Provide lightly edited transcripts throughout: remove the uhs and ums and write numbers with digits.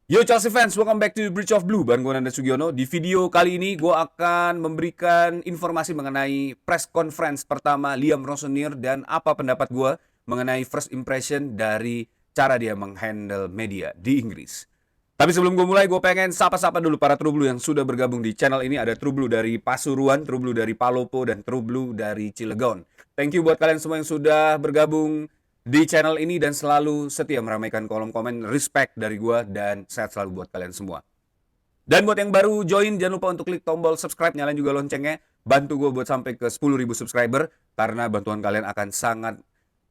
Yo Chelsea fans, welcome back to Bridge of Blue. Bareng gue Nanda Sugiono. Di video kali ini gue akan memberikan informasi mengenai press conference pertama Liam Rossonier dan apa pendapat gue mengenai first impression dari cara dia menghandle media di Inggris. Tapi sebelum gue mulai, gue pengen sapa-sapa dulu para True Blue yang sudah bergabung di channel ini. Ada True Blue dari Pasuruan, True Blue dari Palopo, dan True Blue dari Cilegon. Thank you buat kalian semua yang sudah bergabung di channel ini dan selalu setia meramaikan kolom komen. Respect dari gue dan sehat selalu buat kalian semua. Dan buat yang baru join, jangan lupa untuk klik tombol subscribe, nyalain juga loncengnya. Bantu gue buat sampai ke 10.000 subscriber, karena bantuan kalian akan sangat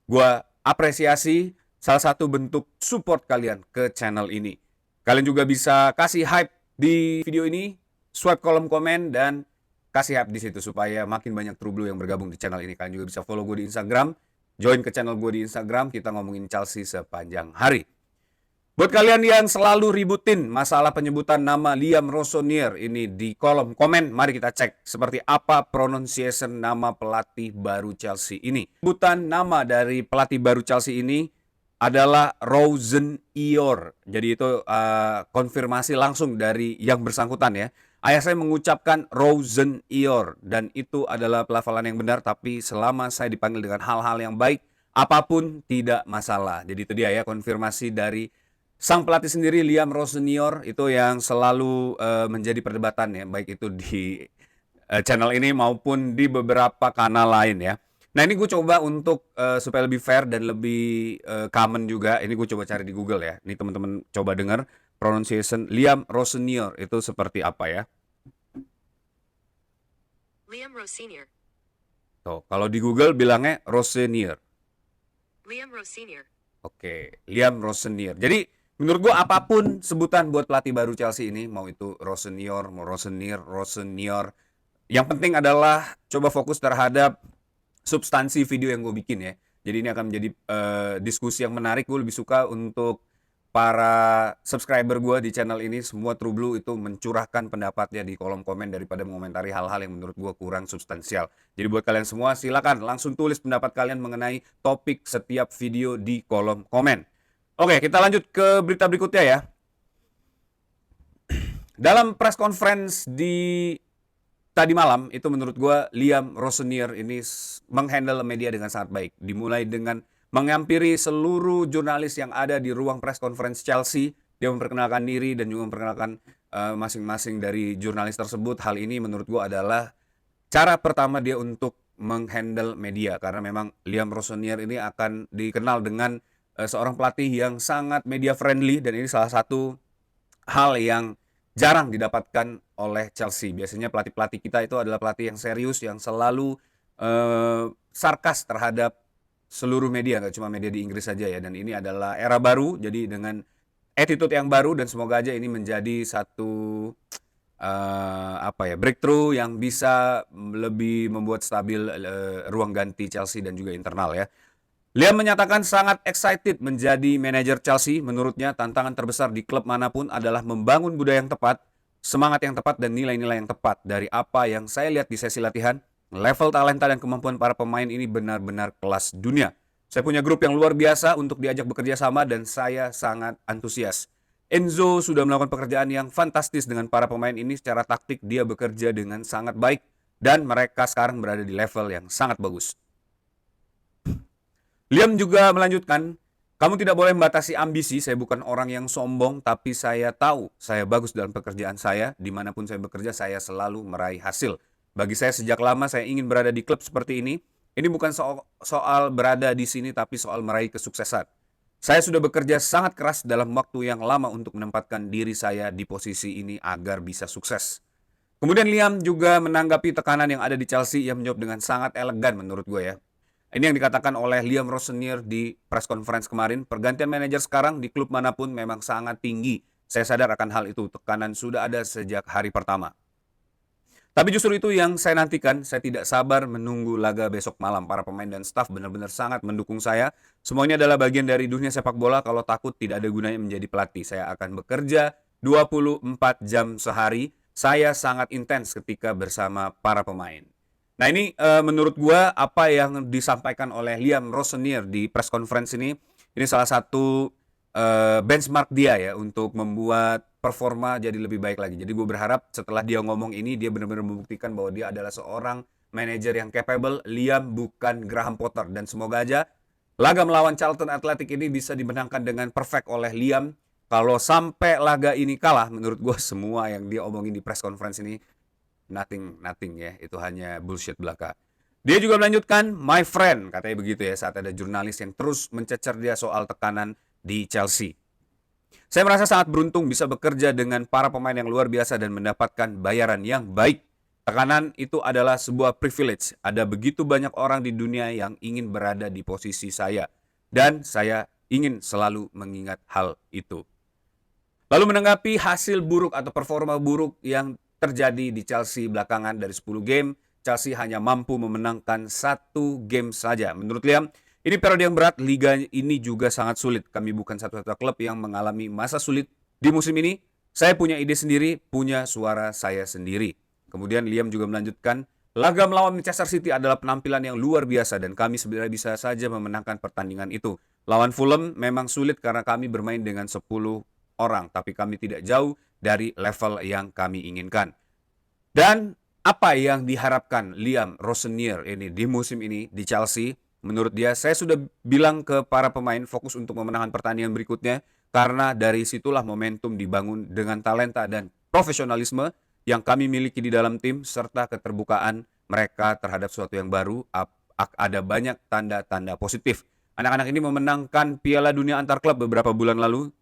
gue apresiasi. Salah satu bentuk support kalian ke channel ini. Kalian juga bisa kasih hype di video ini, swipe kolom komen, dan kasih hype di situ supaya makin banyak True Blue yang bergabung di channel ini. Kalian juga bisa follow gue di Instagram, join ke channel gue di Instagram, kita ngomongin Chelsea sepanjang hari. Buat kalian yang selalu ributin masalah penyebutan nama Liam Rossonier ini di kolom komen, mari kita cek seperti apa pronunciation nama pelatih baru Chelsea ini. Penyebutan nama dari pelatih baru Chelsea ini adalah Rossonier. Jadi itu konfirmasi langsung dari yang bersangkutan ya. Ayah saya mengucapkan Rossonier dan itu adalah pelafalan yang benar, tapi selama saya dipanggil dengan hal-hal yang baik, apapun tidak masalah. Jadi itu dia ya konfirmasi dari sang pelatih sendiri, Liam Rossonier, itu yang selalu menjadi perdebatan ya, baik itu di channel ini maupun di beberapa kanal lain ya. Nah ini gue coba untuk supaya lebih fair dan lebih common juga, ini gue coba cari di Google ya. Ini teman-teman coba dengar pronunciation Liam Rossonier itu seperti apa ya. Liam Rossinier. Tuh, kalau di Google bilangnya Rossonier. Liam Rossinier. Oke, Liam Rossonier. Jadi menurut gue apapun sebutan buat pelatih baru Chelsea ini, mau itu Rossonier, mau Rossonier, yang penting adalah coba fokus terhadap substansi video yang gue bikin ya. Jadi ini akan menjadi diskusi yang menarik. Gue lebih suka untuk para subscriber gue di channel ini, semua True Blue itu mencurahkan pendapatnya di kolom komen daripada mengomentari hal-hal yang menurut gue kurang substansial. Jadi buat kalian semua silakan langsung tulis pendapat kalian mengenai topik setiap video di kolom komen. Oke, kita lanjut ke berita berikutnya ya. Dalam press conference di tadi malam, itu menurut gue Liam Rossonier ini menghandle media dengan sangat baik. Dimulai dengan menghampiri seluruh jurnalis yang ada di ruang press conference Chelsea. Dia memperkenalkan diri dan juga memperkenalkan masing-masing dari jurnalis tersebut. Hal ini menurut gue adalah cara pertama dia untuk menghandle media. Karena memang Liam Rossonier ini akan dikenal dengan seorang pelatih yang sangat media friendly. Dan ini salah satu hal yang jarang didapatkan oleh Chelsea. Biasanya pelatih-pelatih kita itu adalah pelatih yang serius, yang selalu sarkas terhadap seluruh media, nggak cuma media di Inggris saja ya. Dan ini adalah era baru, jadi dengan attitude yang baru, dan semoga aja ini menjadi satu breakthrough yang bisa lebih membuat stabil ruang ganti Chelsea dan juga internal ya. Liam menyatakan sangat excited menjadi manajer Chelsea. Menurutnya tantangan terbesar di klub manapun adalah membangun budaya yang tepat, semangat yang tepat, dan nilai-nilai yang tepat. Dari apa yang saya lihat di sesi latihan, level talenta dan kemampuan para pemain ini benar-benar kelas dunia. Saya punya grup yang luar biasa untuk diajak bekerja sama dan saya sangat antusias. Enzo sudah melakukan pekerjaan yang fantastis dengan para pemain ini. Secara taktik dia bekerja dengan sangat baik dan mereka sekarang berada di level yang sangat bagus. Liam juga melanjutkan, kamu tidak boleh membatasi ambisi, saya bukan orang yang sombong, tapi saya tahu saya bagus dalam pekerjaan saya, dimanapun saya bekerja saya selalu meraih hasil. Bagi saya sejak lama saya ingin berada di klub seperti ini bukan soal berada di sini tapi soal meraih kesuksesan. Saya sudah bekerja sangat keras dalam waktu yang lama untuk menempatkan diri saya di posisi ini agar bisa sukses. Kemudian Liam juga menanggapi tekanan yang ada di Chelsea, ia menjawab dengan sangat elegan menurut gue ya. Ini yang dikatakan oleh Liam Rossonier di press conference kemarin. Pergantian manajer sekarang di klub manapun memang sangat tinggi. Saya sadar akan hal itu. Tekanan sudah ada sejak hari pertama. Tapi justru itu yang saya nantikan. Saya tidak sabar menunggu laga besok malam. Para pemain dan staf benar-benar sangat mendukung saya. Semua ini adalah bagian dari dunia sepak bola. Kalau takut tidak ada gunanya menjadi pelatih. Saya akan bekerja 24 jam sehari. Saya sangat intens ketika bersama para pemain. Nah ini menurut gue apa yang disampaikan oleh Liam Rossonier di press conference ini salah satu benchmark dia ya untuk membuat performa jadi lebih baik lagi. Jadi gue berharap setelah dia ngomong ini dia benar-benar membuktikan bahwa dia adalah seorang manajer yang capable. Liam bukan Graham Potter, dan semoga aja laga melawan Charlton Athletic ini bisa dimenangkan dengan perfect oleh Liam. Kalau sampai laga ini kalah, menurut gue semua yang dia omongin di press conference ini nothing ya, itu hanya bullshit belaka. Dia juga melanjutkan, my friend, katanya begitu ya, saat ada jurnalis yang terus mencecer dia soal tekanan di Chelsea. Saya merasa sangat beruntung bisa bekerja dengan para pemain yang luar biasa dan mendapatkan bayaran yang baik. Tekanan itu adalah sebuah privilege. Ada begitu banyak orang di dunia yang ingin berada di posisi saya. Dan saya ingin selalu mengingat hal itu. Lalu menanggapi hasil buruk atau performa buruk yang terjadi di Chelsea belakangan dari 10 game, Chelsea hanya mampu memenangkan 1 game saja. Menurut Liam, ini periode yang berat, liga ini juga sangat sulit. Kami bukan satu-satunya klub yang mengalami masa sulit di musim ini. Saya punya ide sendiri, punya suara saya sendiri. Kemudian Liam juga melanjutkan, laga melawan Manchester City adalah penampilan yang luar biasa dan kami sebenarnya bisa saja memenangkan pertandingan itu. Lawan Fulham memang sulit karena kami bermain dengan 10 orang, tapi kami tidak jauh dari level yang kami inginkan. Dan apa yang diharapkan Liam Rosenior ini di musim ini di Chelsea? Menurut dia, saya sudah bilang ke para pemain fokus untuk memenangkan pertandingan berikutnya karena dari situlah momentum dibangun dengan talenta dan profesionalisme yang kami miliki di dalam tim serta keterbukaan mereka terhadap sesuatu yang baru. Ada banyak tanda-tanda positif. Anak-anak ini memenangkan Piala Dunia Antar Klub beberapa bulan lalu.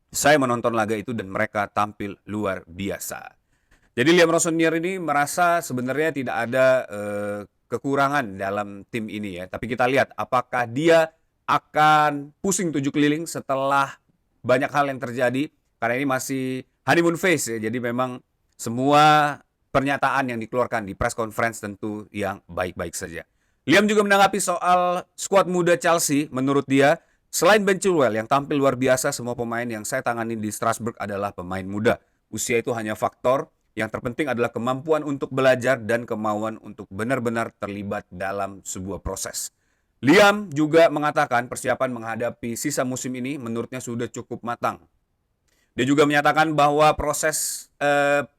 Saya menonton laga itu dan mereka tampil luar biasa. Jadi Liam Rosenior ini merasa sebenarnya tidak ada kekurangan dalam tim ini ya. Tapi kita lihat apakah dia akan pusing 7 keliling setelah banyak hal yang terjadi. Karena ini masih honeymoon phase ya. Jadi memang semua pernyataan yang dikeluarkan di press conference tentu yang baik-baik saja. Liam juga menanggapi soal skuad muda Chelsea. Menurut dia, selain Ben Chilwell yang tampil luar biasa, semua pemain yang saya tangani di Strasbourg adalah pemain muda. Usia itu hanya faktor, yang terpenting adalah kemampuan untuk belajar dan kemauan untuk benar-benar terlibat dalam sebuah proses. Liam juga mengatakan persiapan menghadapi sisa musim ini menurutnya sudah cukup matang. Dia juga menyatakan bahwa proses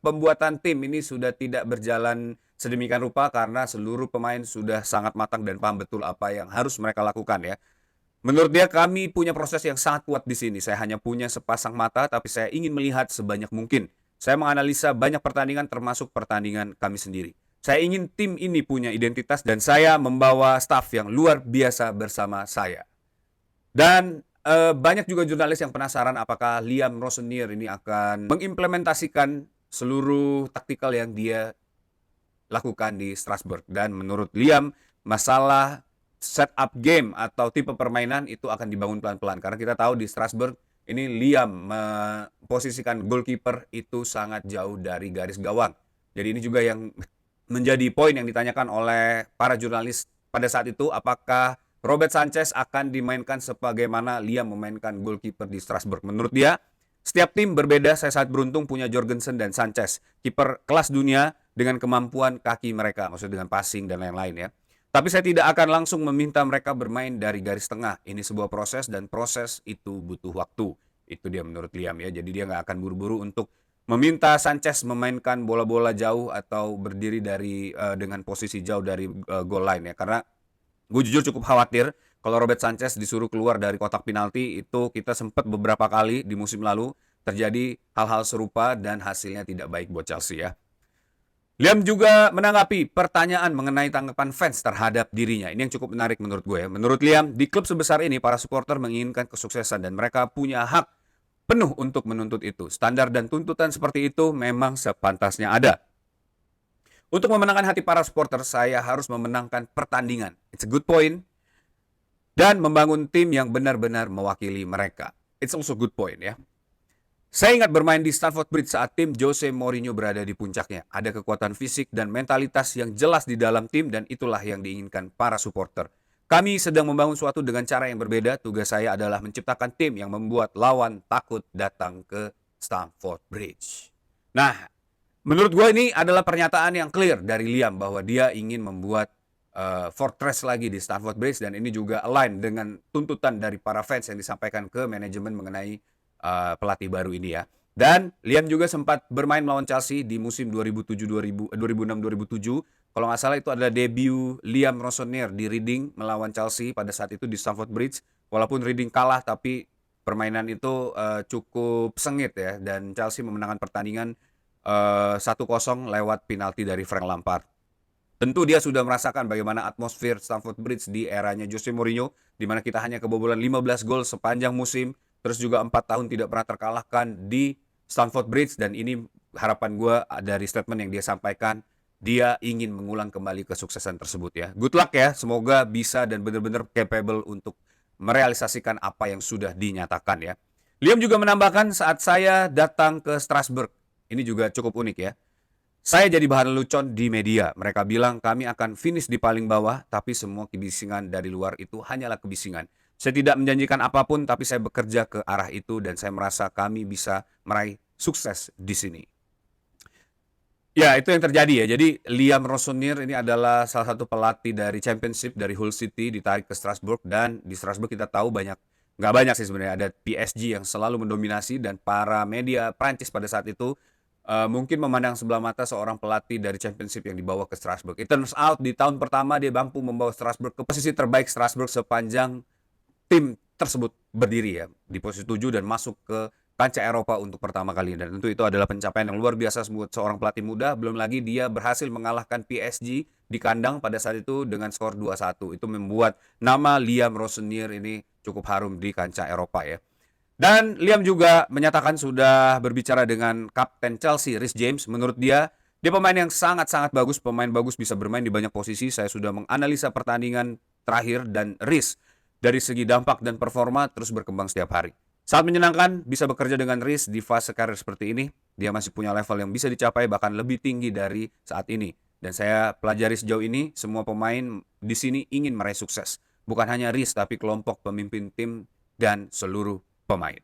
pembuatan tim ini sudah tidak berjalan sedemikian rupa karena seluruh pemain sudah sangat matang dan paham betul apa yang harus mereka lakukan ya. Menurut dia, kami punya proses yang sangat kuat di sini. Saya hanya punya sepasang mata, tapi saya ingin melihat sebanyak mungkin. Saya menganalisa banyak pertandingan, termasuk pertandingan kami sendiri. Saya ingin tim ini punya identitas, dan saya membawa staf yang luar biasa bersama saya. Dan banyak juga jurnalis yang penasaran apakah Liam Rosenior ini akan mengimplementasikan seluruh taktikal yang dia lakukan di Strasbourg. Dan menurut Liam, masalah setup game atau tipe permainan itu akan dibangun pelan-pelan. Karena kita tahu di Strasbourg ini Liam memposisikan goalkeeper itu sangat jauh dari garis gawang. Jadi ini juga yang menjadi poin yang ditanyakan oleh para jurnalis pada saat itu. Apakah Robert Sanchez akan dimainkan sebagaimana Liam memainkan goalkeeper di Strasbourg? Menurut dia, setiap tim berbeda. Saya sangat beruntung punya Jorgensen dan Sanchez, kiper kelas dunia dengan kemampuan kaki mereka, maksudnya dengan passing dan lain-lain ya. Tapi saya tidak akan langsung meminta mereka bermain dari garis tengah. Ini sebuah proses dan proses itu butuh waktu. Itu dia menurut Liam ya. Jadi dia nggak akan buru-buru untuk meminta Sanchez memainkan bola-bola jauh atau berdiri dengan posisi jauh dari goal line ya. Karena gue jujur cukup khawatir kalau Robert Sanchez disuruh keluar dari kotak penalti. Itu kita sempat beberapa kali di musim lalu terjadi hal-hal serupa dan hasilnya tidak baik buat Chelsea ya. Liam juga menanggapi pertanyaan mengenai tanggapan fans terhadap dirinya. Ini yang cukup menarik menurut gue ya. Menurut Liam, di klub sebesar ini para supporter menginginkan kesuksesan dan mereka punya hak penuh untuk menuntut itu. Standar dan tuntutan seperti itu memang sepantasnya ada. Untuk memenangkan hati para supporter, saya harus memenangkan pertandingan. It's a good point. Dan membangun tim yang benar-benar mewakili mereka. It's also good point ya. Saya ingat bermain di Stamford Bridge saat tim Jose Mourinho berada di puncaknya. Ada kekuatan fisik dan mentalitas yang jelas di dalam tim dan itulah yang diinginkan para supporter. Kami sedang membangun suatu dengan cara yang berbeda. Tugas saya adalah menciptakan tim yang membuat lawan takut datang ke Stamford Bridge. Nah, menurut gue ini adalah pernyataan yang clear dari Liam bahwa dia ingin membuat fortress lagi di Stamford Bridge, dan ini juga align dengan tuntutan dari para fans yang disampaikan ke manajemen mengenai pelatih baru ini ya. Dan Liam juga sempat bermain melawan Chelsea di musim 2006-2007. Kalau nggak salah itu adalah debut Liam Rossoneri di Reading melawan Chelsea pada saat itu di Stamford Bridge. Walaupun Reading kalah, tapi permainan itu cukup sengit ya, dan Chelsea memenangkan pertandingan 1-0 lewat penalti dari Frank Lampard. Tentu dia sudah merasakan bagaimana atmosfer Stamford Bridge di eranya Jose Mourinho, di mana kita hanya kebobolan 15 gol sepanjang musim, terus juga 4 tahun tidak pernah terkalahkan di Stamford Bridge, dan ini harapan gue dari statement yang dia sampaikan, dia ingin mengulang kembali kesuksesan tersebut ya. Good luck ya, semoga bisa dan benar-benar capable untuk merealisasikan apa yang sudah dinyatakan ya. Liam juga menambahkan, saat saya datang ke Strasbourg, ini juga cukup unik ya, saya jadi bahan lelucon di media. Mereka bilang kami akan finish di paling bawah, tapi semua kebisingan dari luar itu hanyalah kebisingan. Saya tidak menjanjikan apapun, tapi saya bekerja ke arah itu dan saya merasa kami bisa meraih sukses di sini. Ya, itu yang terjadi ya. Jadi Liam Rossoneri ini adalah salah satu pelatih dari Championship dari Hull City, ditarik ke Strasbourg, dan di Strasbourg kita tahu nggak banyak sih sebenarnya, ada PSG yang selalu mendominasi, dan para media Prancis pada saat itu mungkin memandang sebelah mata seorang pelatih dari Championship yang dibawa ke Strasbourg. It turns out di tahun pertama dia mampu membawa Strasbourg ke posisi terbaik Strasbourg sepanjang tim tersebut berdiri ya, di posisi 7 dan masuk ke kancah Eropa untuk pertama kali. Dan tentu itu adalah pencapaian yang luar biasa buat seorang pelatih muda. Belum lagi dia berhasil mengalahkan PSG di kandang pada saat itu dengan skor 2-1. Itu membuat nama Liam Rossoneri ini cukup harum di kancah Eropa ya. Dan Liam juga menyatakan sudah berbicara dengan kapten Chelsea, Reece James. Menurut dia pemain yang sangat-sangat bagus. Pemain bagus, bisa bermain di banyak posisi. Saya sudah menganalisa pertandingan terakhir, dan Reece dari segi dampak dan performa terus berkembang setiap hari. Sangat menyenangkan bisa bekerja dengan Reece di fase karir seperti ini. Dia masih punya level yang bisa dicapai, bahkan lebih tinggi dari saat ini. Dan saya pelajari sejauh ini, semua pemain di sini ingin meraih sukses. Bukan hanya Reece, tapi kelompok pemimpin tim dan seluruh pemain.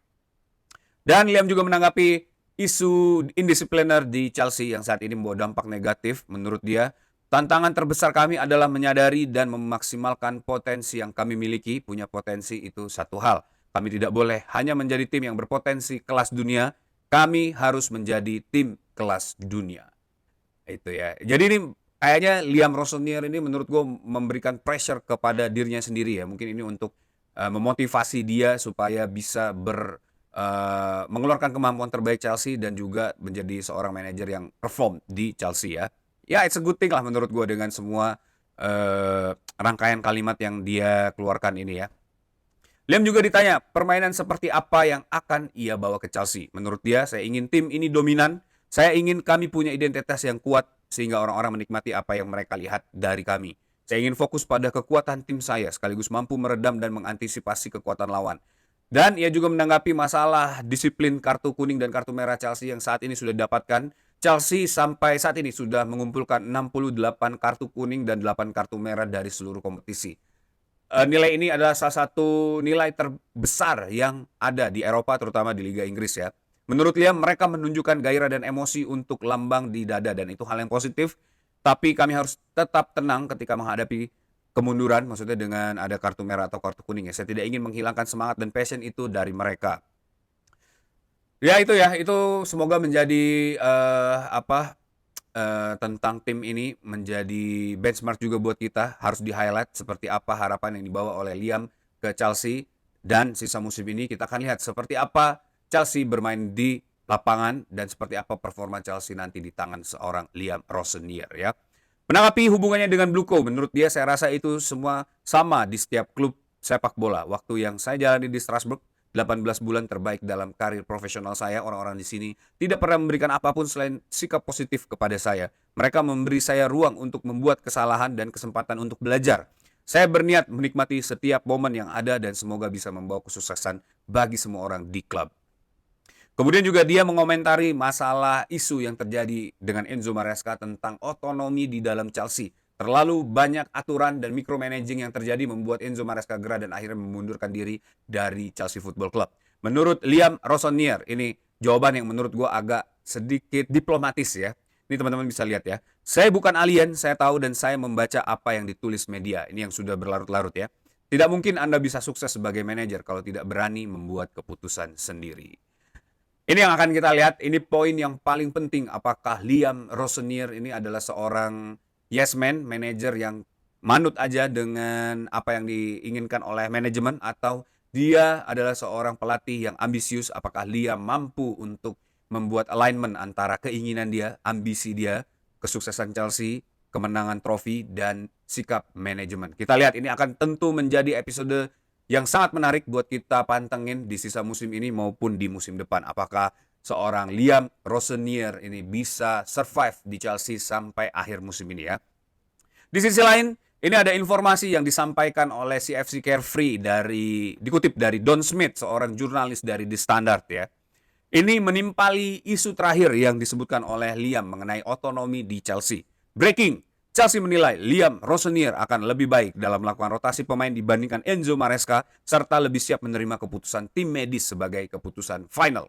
Dan Liam juga menanggapi isu indisipliner di Chelsea yang saat ini membawa dampak negatif. Menurut dia, tantangan terbesar kami adalah menyadari dan memaksimalkan potensi yang kami miliki. Punya potensi itu satu hal. Kami tidak boleh hanya menjadi tim yang berpotensi kelas dunia. Kami harus menjadi tim kelas dunia. Itu ya. Jadi ini kayaknya Liam Rossoneri ini menurut gue memberikan pressure kepada dirinya sendiri ya. Mungkin ini untuk memotivasi dia supaya bisa mengeluarkan kemampuan terbaik Chelsea dan juga menjadi seorang manajer yang perform di Chelsea ya. Ya, it's a good thing lah menurut gue dengan semua rangkaian kalimat yang dia keluarkan ini ya. Liam juga ditanya permainan seperti apa yang akan ia bawa ke Chelsea. Menurut dia, saya ingin tim ini dominan. Saya ingin kami punya identitas yang kuat sehingga orang-orang menikmati apa yang mereka lihat dari kami. Saya ingin fokus pada kekuatan tim saya, sekaligus mampu meredam dan mengantisipasi kekuatan lawan. Dan ia juga menanggapi masalah disiplin kartu kuning dan kartu merah Chelsea yang saat ini sudah didapatkan. Chelsea sampai saat ini sudah mengumpulkan 68 kartu kuning dan 8 kartu merah dari seluruh kompetisi. Nilai ini adalah salah satu nilai terbesar yang ada di Eropa, terutama di Liga Inggris ya. Menurut Liam, mereka menunjukkan gairah dan emosi untuk lambang di dada, dan itu hal yang positif. Tapi kami harus tetap tenang ketika menghadapi kemunduran, maksudnya dengan ada kartu merah atau kartu kuning ya. Saya tidak ingin menghilangkan semangat dan passion itu dari mereka. Ya, itu semoga menjadi tentang tim ini menjadi benchmark juga buat kita. Harus di-highlight seperti apa harapan yang dibawa oleh Liam ke Chelsea. Dan sisa musim ini kita akan lihat seperti apa Chelsea bermain di lapangan dan seperti apa performa Chelsea nanti di tangan seorang Liam Rossoneri ya. Menanggapi hubungannya dengan Bluco, menurut dia saya rasa itu semua sama di setiap klub sepak bola. Waktu yang saya jalani di Strasbourg, 18 bulan terbaik dalam karir profesional saya, orang-orang di sini tidak pernah memberikan apapun selain sikap positif kepada saya. Mereka memberi saya ruang untuk membuat kesalahan dan kesempatan untuk belajar. Saya berniat menikmati setiap momen yang ada dan semoga bisa membawa kesuksesan bagi semua orang di klub. Kemudian juga dia mengomentari masalah isu yang terjadi dengan Enzo Maresca tentang otonomi di dalam Chelsea. Terlalu banyak aturan dan micromanaging yang terjadi membuat Enzo Maresca gerah dan akhirnya memundurkan diri dari Chelsea Football Club. Menurut Liam Rossoneri, ini jawaban yang menurut gue agak sedikit diplomatis ya. Ini teman-teman bisa lihat ya. Saya bukan alien, saya tahu dan saya membaca apa yang ditulis media. Ini yang sudah berlarut-larut ya. Tidak mungkin Anda bisa sukses sebagai manajer kalau tidak berani membuat keputusan sendiri. Ini yang akan kita lihat, ini poin yang paling penting. Apakah Liam Rosenior ini adalah seorang yes man, manajer yang manut aja dengan apa yang diinginkan oleh manajemen, atau dia adalah seorang pelatih yang ambisius. Apakah Liam mampu untuk membuat alignment antara keinginan dia, ambisi dia, kesuksesan Chelsea, kemenangan trofi, dan sikap manajemen. Kita lihat, ini akan tentu menjadi episode yang sangat menarik buat kita pantengin di sisa musim ini maupun di musim depan. Apakah seorang Liam Rosenior ini bisa survive di Chelsea sampai akhir musim ini ya. Di sisi lain, ini ada informasi yang disampaikan oleh CFC Carefree dikutip dari Don Smith, seorang jurnalis dari The Standard ya. Ini menimpali isu terakhir yang disebutkan oleh Liam mengenai otonomi di Chelsea. Breaking, Chelsea menilai Liam Rosenior akan lebih baik dalam melakukan rotasi pemain dibandingkan Enzo Maresca, serta lebih siap menerima keputusan tim medis sebagai keputusan final.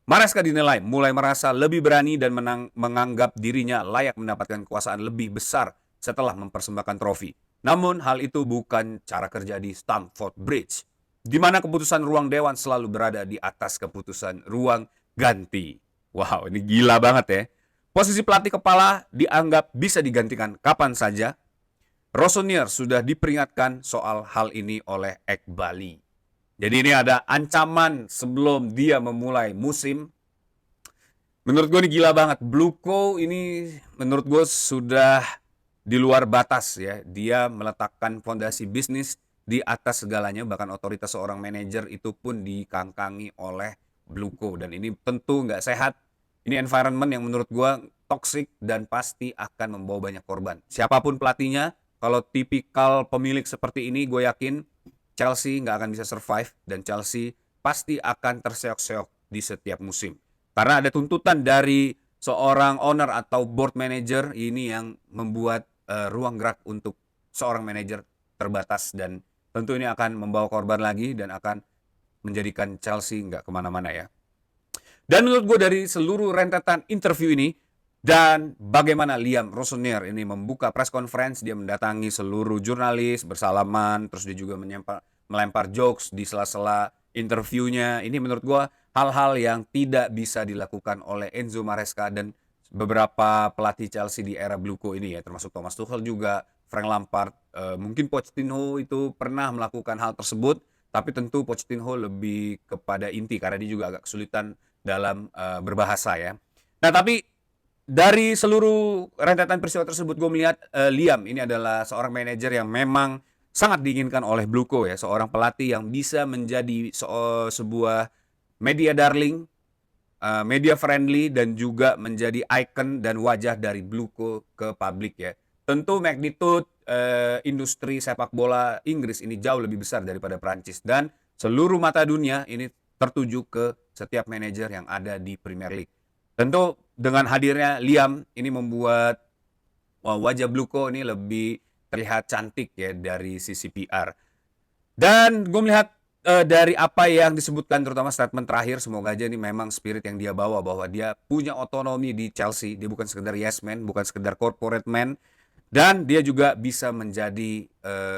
Maresca dinilai mulai merasa lebih berani dan menganggap dirinya layak mendapatkan kekuasaan lebih besar setelah mempersembahkan trofi. Namun hal itu bukan cara kerja di Stamford Bridge, di mana keputusan ruang dewan selalu berada di atas keputusan ruang ganti. Wow, ini gila banget ya. Posisi pelatih kepala dianggap bisa digantikan kapan saja. Rosenior sudah diperingatkan soal hal ini oleh Ekbali. Jadi ini ada ancaman sebelum dia memulai musim. Menurut gue ini gila banget. Bluco ini menurut gue sudah di luar batas ya. Dia meletakkan fondasi bisnis di atas segalanya. Bahkan otoritas seorang manajer itu pun dikangkangi oleh Bluco. Dan ini tentu nggak sehat. Ini environment yang menurut gue toxic dan pasti akan membawa banyak korban. Siapapun pelatihnya, kalau tipikal pemilik seperti ini, gue yakin Chelsea nggak akan bisa survive dan Chelsea pasti akan terseok-seok di setiap musim. Karena ada tuntutan dari seorang owner atau board manager ini yang membuat ruang gerak untuk seorang manajer terbatas dan tentu ini akan membawa korban lagi dan akan menjadikan Chelsea nggak kemana-mana ya. Dan menurut gue dari seluruh rentetan interview ini dan bagaimana Liam Rosenior ini membuka press conference, dia mendatangi seluruh jurnalis, bersalaman, terus dia juga melempar jokes di sela-sela interviewnya. Ini menurut gue hal-hal yang tidak bisa dilakukan oleh Enzo Maresca dan beberapa pelatih Chelsea di era Bluco ini ya, termasuk Thomas Tuchel juga, Frank Lampard, mungkin Pochettino itu pernah melakukan hal tersebut, tapi tentu Pochettino lebih kepada inti karena dia juga agak kesulitan dalam berbahasa ya. Nah tapi dari seluruh rentetan peristiwa tersebut gue melihat Liam ini adalah seorang manajer yang memang sangat diinginkan oleh Bluco ya, seorang pelatih yang bisa menjadi sebuah media darling, media friendly dan juga menjadi icon dan wajah dari Bluco ke publik ya. Tentu magnitude industri sepak bola Inggris ini jauh lebih besar daripada Prancis dan seluruh mata dunia ini tertuju ke setiap manajer yang ada di Premier League. Tentu dengan hadirnya Liam ini membuat wajah Bluco ini lebih terlihat cantik ya dari sisi PR. Dan gue melihat dari apa yang disebutkan terutama statement terakhir, semoga aja ini memang spirit yang dia bawa bahwa dia punya otonomi di Chelsea, dia bukan sekedar yes man, bukan sekedar corporate man, dan dia juga bisa menjadi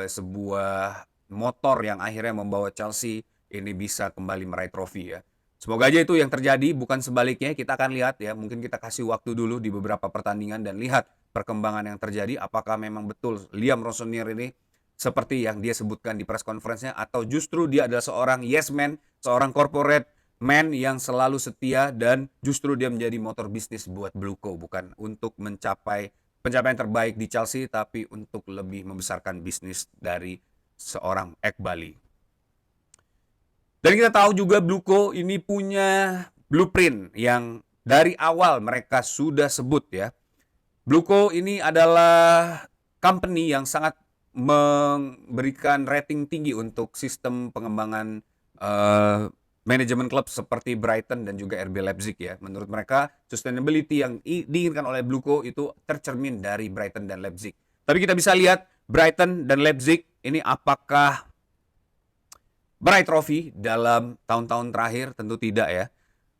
sebuah motor yang akhirnya membawa Chelsea ini bisa kembali meraih trofi ya. Semoga aja itu yang terjadi, bukan sebaliknya. Kita akan lihat ya, mungkin kita kasih waktu dulu di beberapa pertandingan dan lihat perkembangan yang terjadi. Apakah memang betul Liam Rosenior ini seperti yang dia sebutkan di press conference-nya, atau justru dia adalah seorang yes man, seorang corporate man yang selalu setia dan justru dia menjadi motor bisnis buat Bluco, bukan untuk mencapai pencapaian terbaik di Chelsea, tapi untuk lebih membesarkan bisnis dari seorang Ekbali. Dan kita tahu juga Bluco ini punya blueprint yang dari awal mereka sudah sebut ya. Bluco ini adalah company yang sangat memberikan rating tinggi untuk sistem pengembangan manajemen klub seperti Brighton dan juga RB Leipzig ya. Menurut mereka sustainability yang diinginkan oleh Bluco itu tercermin dari Brighton dan Leipzig. Tapi kita bisa lihat Brighton dan Leipzig ini apakah meraih trofi dalam tahun-tahun terakhir? Tentu tidak ya.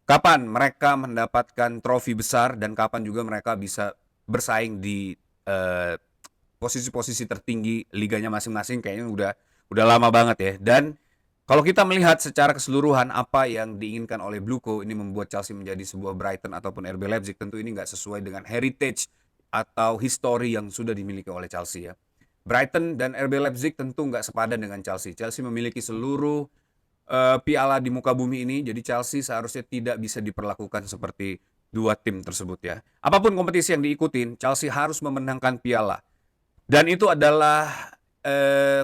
kapan mereka mendapatkan trofi besar dan kapan juga mereka bisa bersaing di eh, posisi-posisi tertinggi liganya masing-masing, kayaknya udah lama banget ya. Dan kalau kita melihat secara keseluruhan apa yang diinginkan oleh Bluco ini membuat Chelsea menjadi sebuah Brighton ataupun RB Leipzig, tentu ini nggak sesuai dengan heritage atau history yang sudah dimiliki oleh Chelsea ya. Brighton dan RB Leipzig tentu nggak sepadan dengan Chelsea. Chelsea memiliki seluruh piala di muka bumi ini, jadi Chelsea seharusnya tidak bisa diperlakukan seperti dua tim tersebut ya. Apapun kompetisi yang diikutin, Chelsea harus memenangkan piala. Dan itu adalah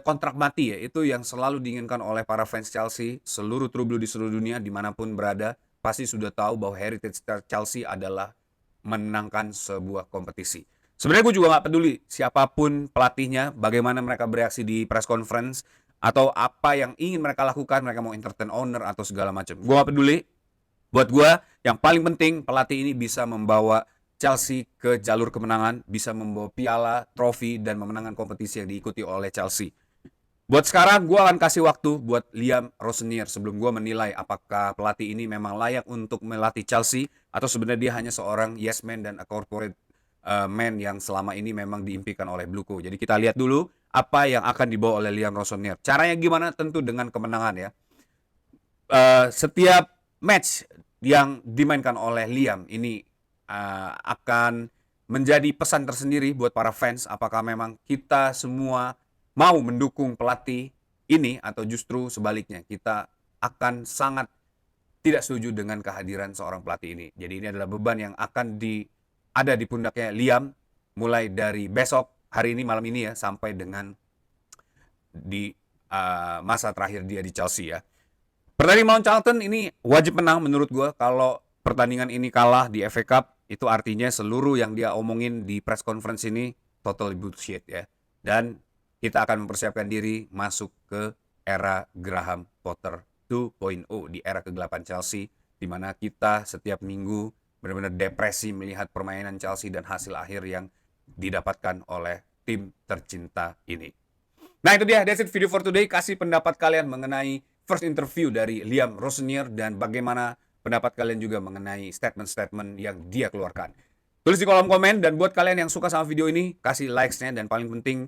kontrak mati ya, itu yang selalu diinginkan oleh para fans Chelsea, seluruh true blue di seluruh dunia dimanapun berada, pasti sudah tahu bahwa heritage Chelsea adalah menangkan sebuah kompetisi. Sebenarnya gue juga nggak peduli siapapun pelatihnya, bagaimana mereka bereaksi di press conference, atau apa yang ingin mereka lakukan, mereka mau entertain owner atau segala macam. Gue nggak peduli. Buat gue, yang paling penting pelatih ini bisa membawa Chelsea ke jalur kemenangan, bisa membawa piala, trofi, dan memenangkan kompetisi yang diikuti oleh Chelsea. Buat sekarang, gue akan kasih waktu buat Liam Rosenior sebelum gue menilai apakah pelatih ini memang layak untuk melatih Chelsea atau sebenarnya dia hanya seorang yes man dan a corporate man yang selama ini memang diimpikan oleh Bluco. Jadi kita lihat dulu apa yang akan dibawa oleh Liam Rosenior. Caranya gimana? Tentu dengan kemenangan ya. Setiap match yang dimainkan oleh Liam ini akan menjadi pesan tersendiri buat para fans, apakah memang kita semua mau mendukung pelatih ini atau justru sebaliknya kita akan sangat tidak setuju dengan kehadiran seorang pelatih ini. Jadi ini adalah beban yang akan ada di pundaknya Liam mulai dari besok, hari ini, malam ini ya, sampai dengan di masa terakhir dia di Chelsea ya. Pertandingan melawan Charlton ini wajib menang menurut gue. Kalau pertandingan ini kalah di FA Cup, itu artinya seluruh yang dia omongin di press conference ini total bullshit ya. Dan kita akan mempersiapkan diri masuk ke era Graham Potter 2.0, di era kegelapan Chelsea, di mana kita setiap minggu benar-benar depresi melihat permainan Chelsea dan hasil akhir yang didapatkan oleh tim tercinta ini. Nah itu dia, that's it video for today. Kasih pendapat kalian mengenai first interview dari Liam Rosenior dan bagaimana pendapat kalian juga mengenai statement-statement yang dia keluarkan. Tulis di kolom komen, dan buat kalian yang suka sama video ini, kasih likes-nya, dan paling penting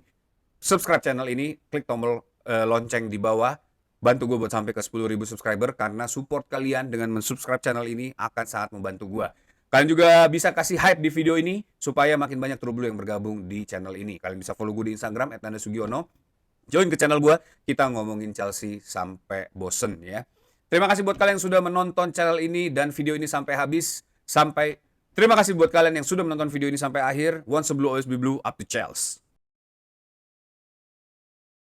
subscribe channel ini, klik tombol lonceng di bawah. Bantu gue buat sampai ke 10.000 subscriber, karena support kalian dengan mensubscribe channel ini akan sangat membantu gue. Kalian juga bisa kasih hype di video ini supaya makin banyak True Blue yang bergabung di channel ini. Kalian bisa follow gue di Instagram @nandasugiono. Join ke channel gue, kita ngomongin Chelsea sampai bosen ya. Terima kasih buat kalian yang sudah menonton channel ini dan video ini sampai habis. Terima kasih buat kalian yang sudah menonton video ini sampai akhir. Once a blue, always be blue, up to Chelsea.